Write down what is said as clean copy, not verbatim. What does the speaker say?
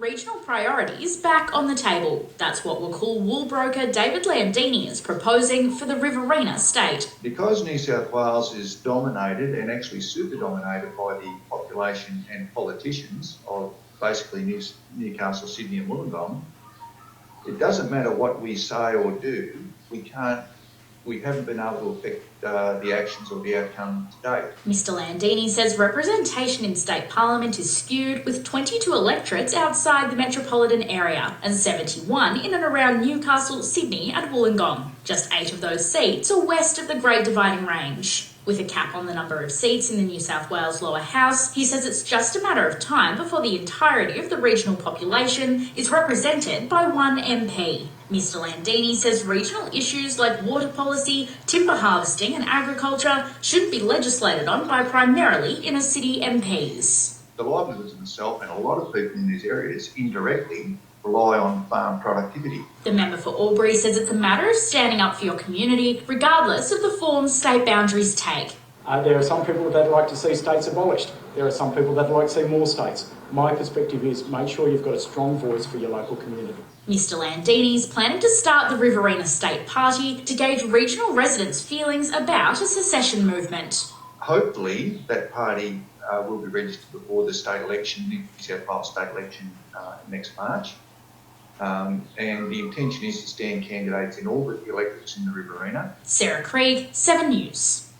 Regional priorities back on the table. That's what local wool broker David Landini is proposing for the Riverina State. Because New South Wales is dominated and actually super dominated by the population and politicians of basically Newcastle, Sydney and Wollongong, it doesn't matter what we say or do, we haven't been able to affect the actions or the outcome to date. Mr Landini says representation in state parliament is skewed, with 22 electorates outside the metropolitan area and 71 in and around Newcastle, Sydney and Wollongong. Just 8 of those seats are west of the Great Dividing Range. With a cap on the number of seats in the New South Wales lower house, he says it's just a matter of time before the entirety of the regional population is represented by one MP. Mr Landini says regional issues like water policy, timber harvesting and agriculture shouldn't be legislated on by primarily inner city MPs. The livelihoods of myself and a lot of people in these areas indirectly rely on farm productivity. The member for Albury says it's a matter of standing up for your community, regardless of the form state boundaries take. There are some people that like to see states abolished. There are some people that like to see more states. My perspective is make sure you've got a strong voice for your local community. Mr Landini is planning to start the Riverina State Party to gauge regional residents' feelings about a secession movement. Hopefully that party will be registered before the state election, the New South Wales state election next March. And the intention is to stand candidates in all but the electorates in the Riverina. Sarah Kreig, 7 News.